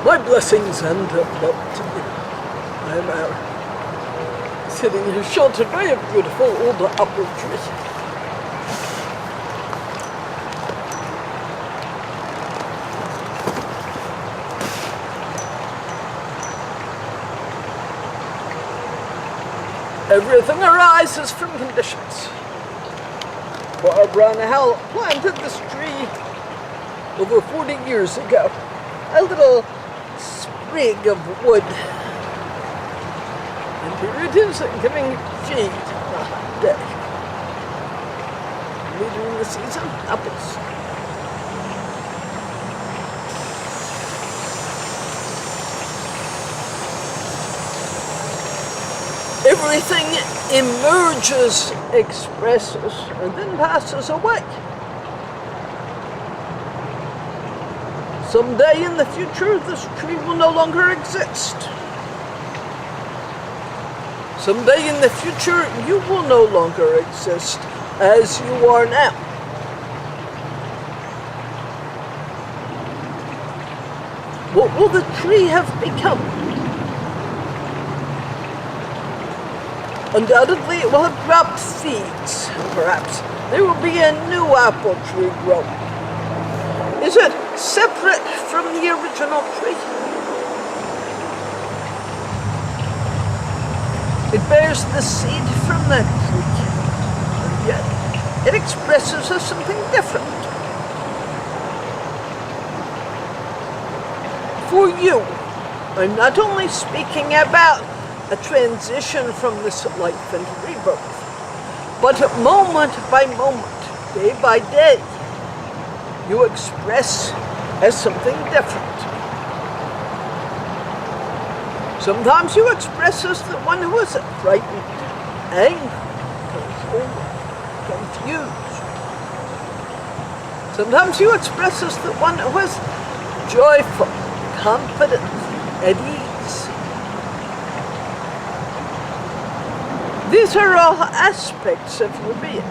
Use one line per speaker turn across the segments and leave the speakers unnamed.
My blessings and love to you. I am sitting here sheltered by a beautiful old apple tree. Everything arises from conditions. Barbara and Hal planted this tree over 40 years ago. A little sprig of wood. And here it is, giving shade on a hot day. Later in the season, apples. Everything emerges, expresses, and then passes away. Someday in the future, this tree will no longer exist. Someday in the future, you will no longer exist as you are now. What will the tree have become? Undoubtedly, it will have dropped seeds. Perhaps there will be a new apple tree growing. Is it separate from the original tree? It bears the seed from that tree, and yet it expresses as something different. For you, I'm not only speaking about a transition from this life and rebirth, but moment by moment, day by day, you express as something different. Sometimes you express as the one who is frightened, angry, confused. Sometimes you express as the one who is joyful, confident, at ease. These are all aspects of your being.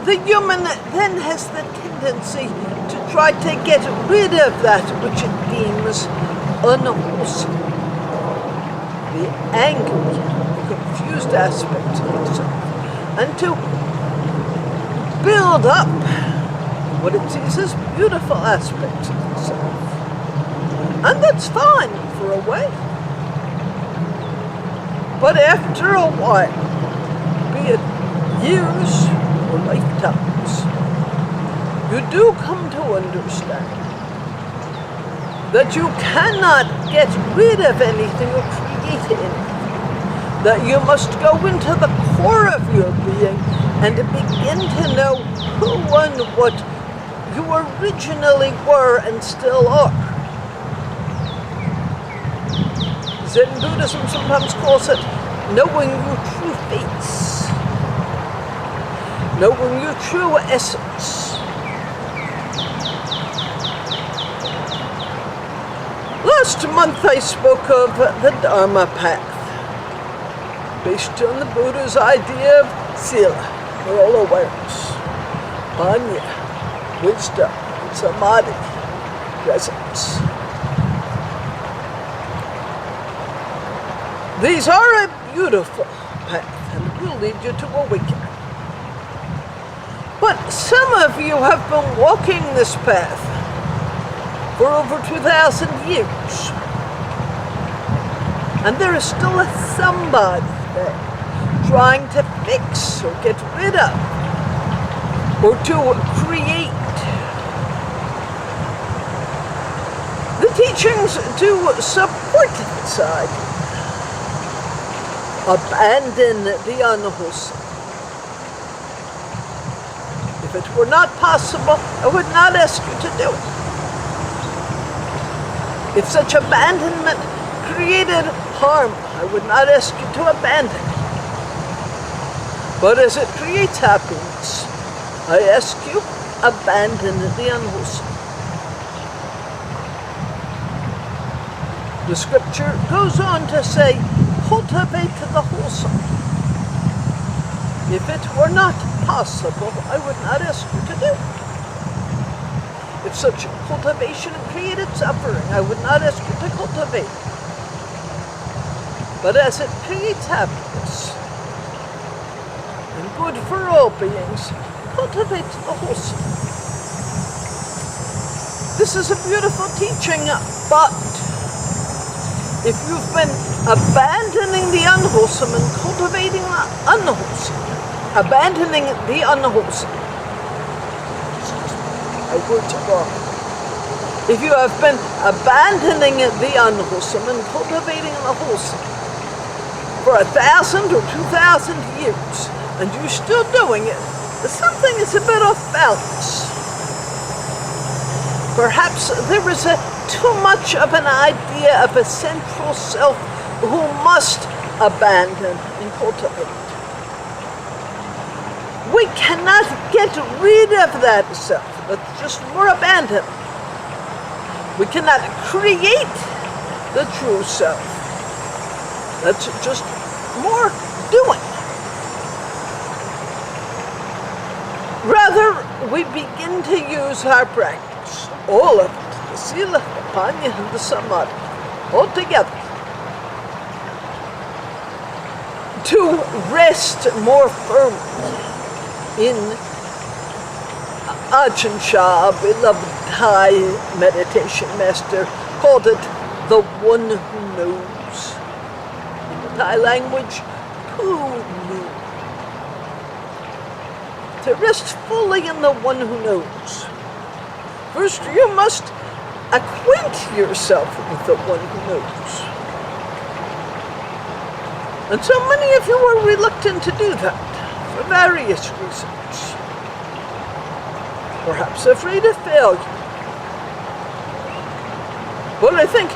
The human then has the tendency to try to get rid of that which it deems unwholesome. The angry, confused aspects of itself. And to build up what it sees as beautiful aspects of itself. And that's fine for a way. But after a while, be it years or lifetimes, you do come to understand that you cannot get rid of anything or create anything. That you must go into the core of your being and begin to know who and what you originally were and still are. Zen Buddhism sometimes calls it knowing your true face, knowing your true essence. Last month I spoke of the Dharma path, based on the Buddha's idea of sila, moral awareness, panya, wisdom, and samadhi, presence. These are a beautiful path and will lead you to awakening. But some of you have been walking this path for over 2,000 years. And there is still a somebody there trying to fix or get rid of or to create. The teachings do support this idea. Abandon the unwholesome. If it were not possible, I would not ask you to do it. If such abandonment created harm, I would not ask you to abandon it. But as it creates happiness, I ask you, abandon the unwholesome. The scripture goes on to say, cultivate the wholesome. If it were not possible, I would not ask you to do it. If if such cultivation created suffering, I would not ask you to cultivate. But as it creates happiness and good for all beings, cultivate the wholesome. This is a beautiful teaching, but if you've been abandoning the unwholesome and cultivating the unwholesome, abandoning the unwholesome, my words are wrong. If you have been abandoning the unwholesome and cultivating the wholesome for 1,000 or 2,000 years, and you're still doing it, something is a bit off balance. Perhaps there is too much of an idea of a central self who must abandon and cultivate. We cannot get rid of that self. That's just more abandon. We cannot create the true self. That's just more doing. Rather, we begin to use our practice, all of it, the sila, the panya, and the samadhi, all together, to rest more firmly in Ajahn Chah, beloved Thai meditation master, called it the one who knows. In the Thai language, Pu Nu. To rest fully in the one who knows. First, you must acquaint yourself with the one who knows. And so many of you are reluctant to do that for various reasons. Perhaps afraid of failure. But I think,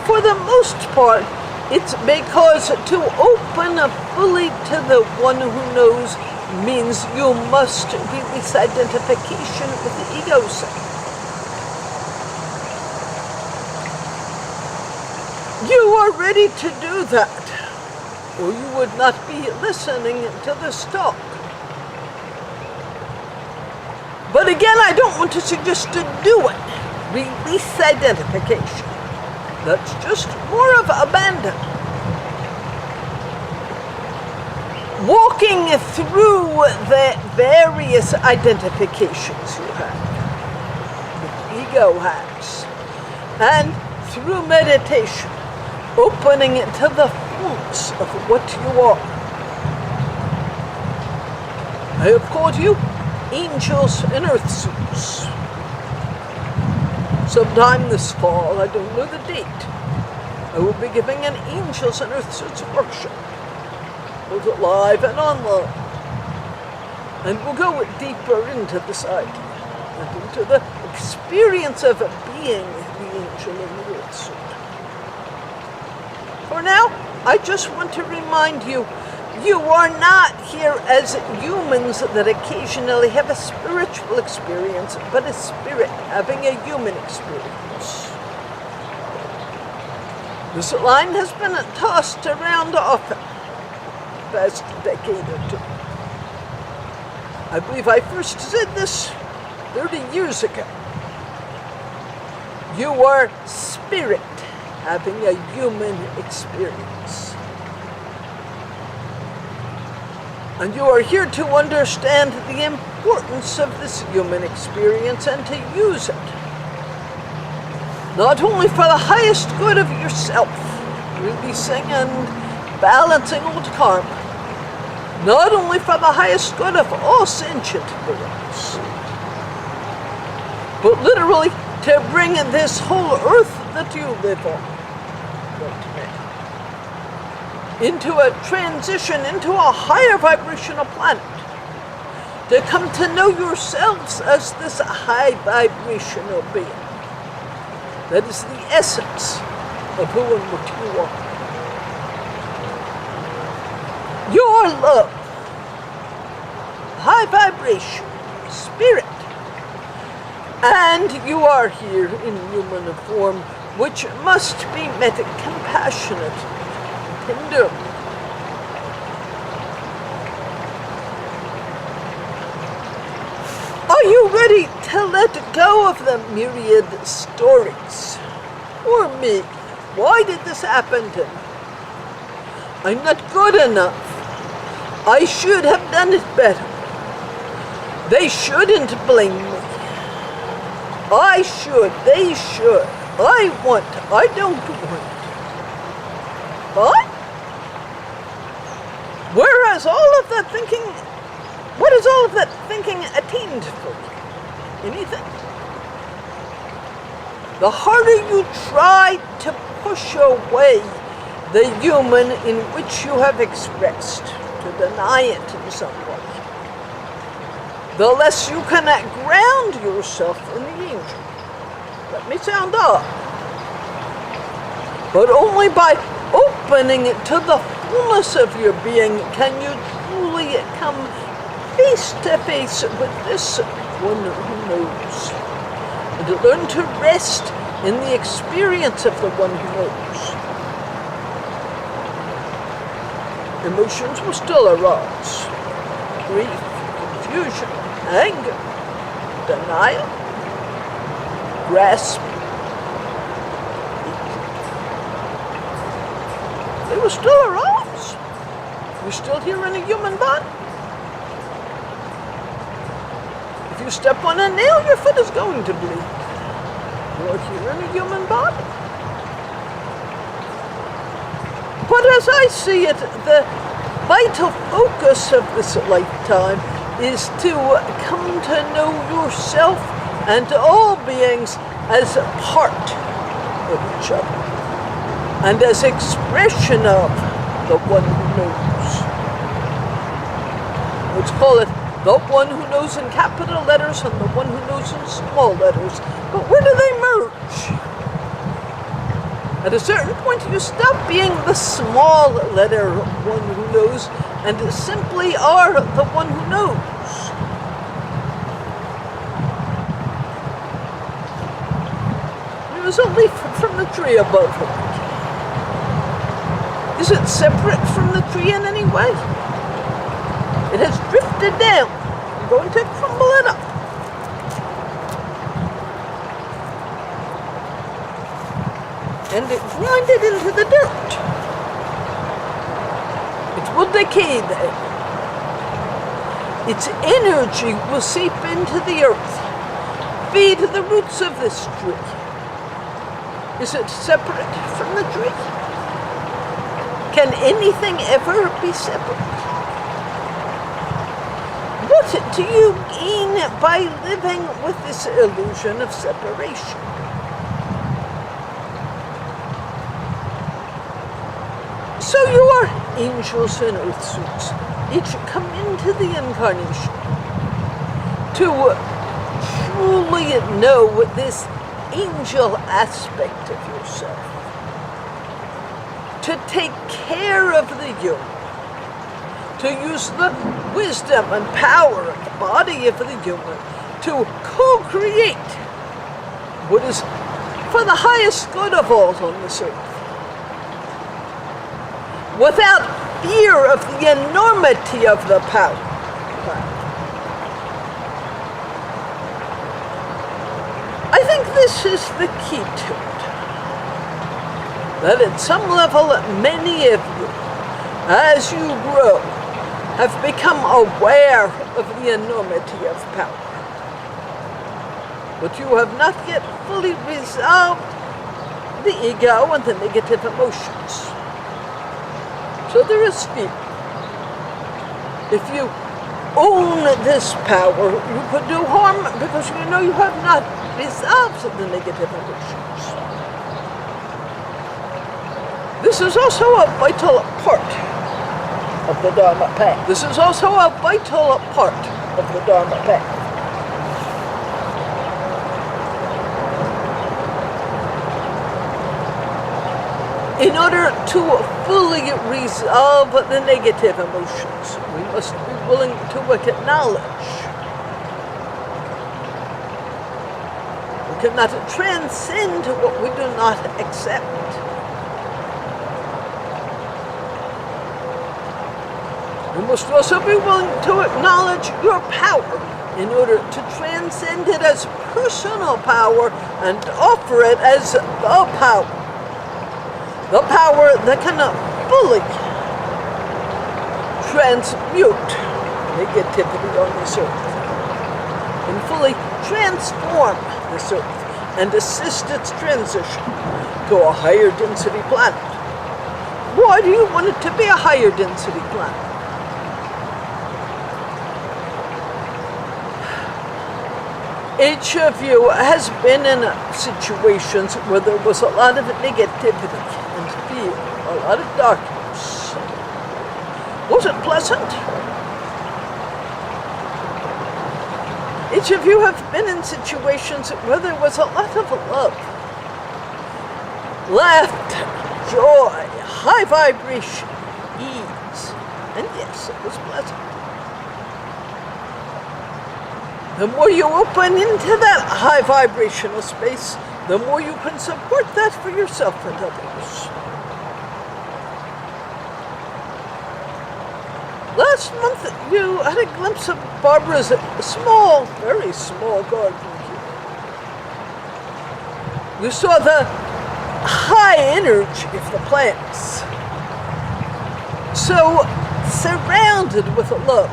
for the most part, it's because to open fully to the one who knows means you must release identification with the ego self. You are ready to do that, or you would not be listening to this talk. But again, I don't want to suggest to do it. Release identification. That's just more of abandon. Walking through the various identifications you have, the ego has, and through meditation, opening it to the fullness of what you are. I have called you angels in Earthsuits. Sometime this fall, I don't know the date, I will be giving an Angels in Earthsuits workshop, both live and online. And we'll go deeper into this idea, and into the experience of being the angel in the Earthsuit. For now, I just want to remind you, you are not here as humans that occasionally have a spiritual experience, but a spirit having a human experience. This line has been tossed around often the past decade or two. I believe I first said this 30 years ago. You are spirit having a human experience. And you are here to understand the importance of this human experience and to use it. Not only for the highest good of yourself, releasing and balancing old karma. Not only for the highest good of all sentient beings, but literally to bring this whole earth that you live on into a transition, into a higher vibrational planet, to come to know yourselves as this high vibrational being. That is the essence of who and what you are. Your love, high vibration, spirit, and you are here in human form, which must be met compassionate, tender. Are you ready to let go of the myriad stories? Or me? Why did this happen to me? I'm not good enough. I should have done it better. They shouldn't blame me. I should, they should. I want, I don't want. But whereas all of that thinking, what is all of that thinking attained for? Anything? The harder you try to push away the human in which you have expressed, to deny it in some way, the less you can ground yourself in the angel. Let me sound odd. But only by opening it to the fullness of your being can you truly come face to face with this one who knows, and to learn to rest in the experience of the one who knows. Emotions will still arise: grief, confusion, anger, denial, grasp. They will still arise. You're still here in a human body. If you step on a nail, your foot is going to bleed. You're here in a human body. But as I see it, the vital focus of this lifetime is to come to know yourself and all beings as a part of each other, and as expression of the one who knows. Let's call it the one who knows in capital letters and the one who knows in small letters. But where do they merge? At a certain point, you stop being the small letter one who knows and simply are the one who knows. There's a leaf from the tree above it. Is it separate from the tree in any way? It has drifted down. I'm going to crumble it up. And it grind it into the dirt. It will decay there. Its energy will seep into the earth, feed the roots of this tree. Is it separate from the tree? Can anything ever be separate? What do you gain by living with this illusion of separation? So you are angels in Earthsuits, each come into the incarnation to truly know this angel aspect of yourself, to take care of the human, to use the wisdom and power of the body of the human to co-create what is for the highest good of all on this earth, without fear of the enormity of the power. I think this is the key to it. That at some level, many of you, as you grow, have become aware of the enormity of power. But you have not yet fully resolved the ego and the negative emotions. So there is fear. If you own this power, you could do harm because you know you have not resolved the negative emotions. This is also a vital part of the Dharma path. This is also a vital part of the Dharma path. In order to fully resolve the negative emotions, we must be willing to acknowledge. We cannot transcend what we do not accept. We must also be willing to acknowledge your power in order to transcend it as personal power and offer it as the power that can fully transmute negativity on this earth and fully transform this earth and assist its transition to a higher density planet. Why do you want it to be a higher density planet? Each of you has been in situations where there was a lot of negativity and fear, a lot of darkness. Was it pleasant? Each of you have been in situations where there was a lot of love, laughter, joy, high vibration, ease, and yes, it was pleasant. The more you open into that high vibrational space, the more you can support that for yourself and others. Last month, you had a glimpse of Barbara's small, very small garden here. You saw the high energy of the plants, so surrounded with love.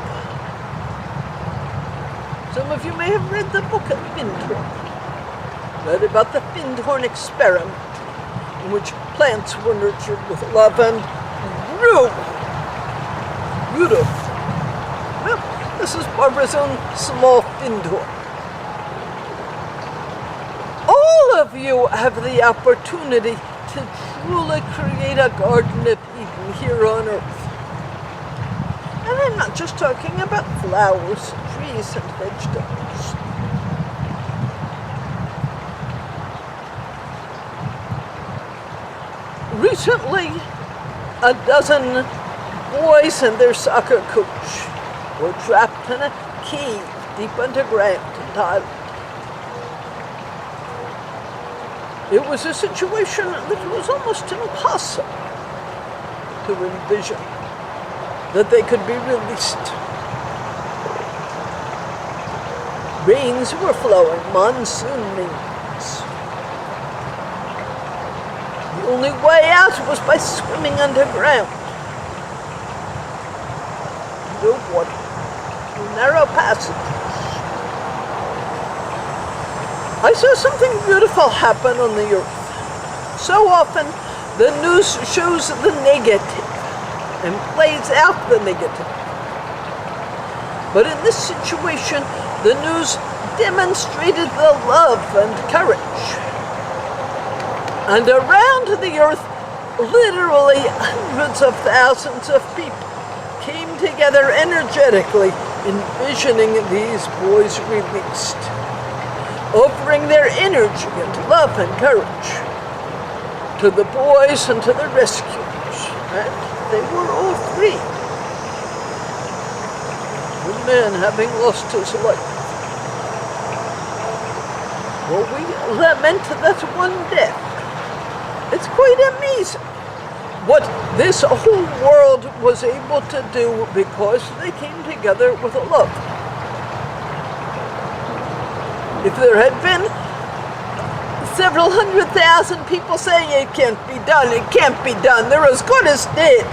Some of you may have read the book of Findhorn, read about the Findhorn experiment, in which plants were nurtured with love and grew beautiful. Well, this is Barbara's own small Findhorn. All of you have the opportunity to truly create a Garden of Eden here on Earth. And I'm not just talking about flowers, trees, and vegetables. Recently, a dozen boys and their soccer coach were trapped in a cave deep underground in Thailand. It was a situation that was almost impossible to envision, that they could be released. Rains were flowing, monsoon rains. The only way out was by swimming underground. No water, through narrow passages. I saw something beautiful happen on the earth. So often, the news shows the negative and plays out the negative. But in this situation, the news demonstrated the love and courage. And around the earth, literally hundreds of thousands of people came together energetically, envisioning these boys released, offering their energy and love and courage to the boys and to the rescuers. And they were all free. The man having lost his life. Well, we lament that one death. It's quite amazing what this whole world was able to do because they came together with a love. If there had been several 100,000 people saying it can't be done, they're as good as dead,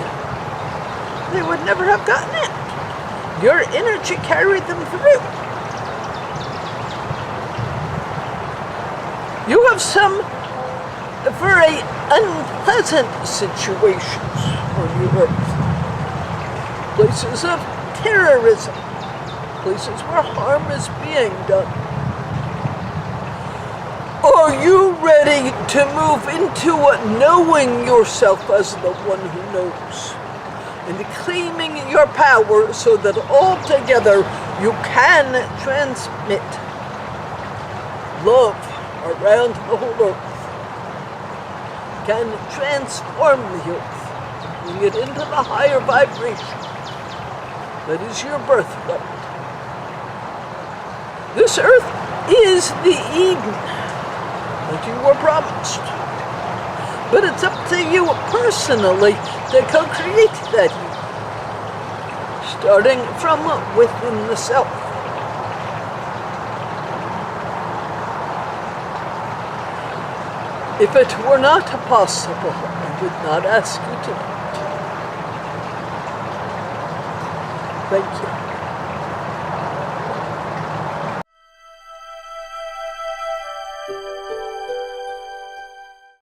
they would never have gotten it. Your energy carried them through. You have some very unpleasant situations on the earth. Places of terrorism, places where harm is being done. Are you ready to move into knowing yourself as the one who knows? And claiming your power so that all together you can transmit love around the whole earth, can transform the earth, bring it into the higher vibration that is your birthright. This earth is the Eden that you were promised. But it's up to you personally to co-create that Eden, starting from within the self. If it were not possible, I would not ask you to. Thank you.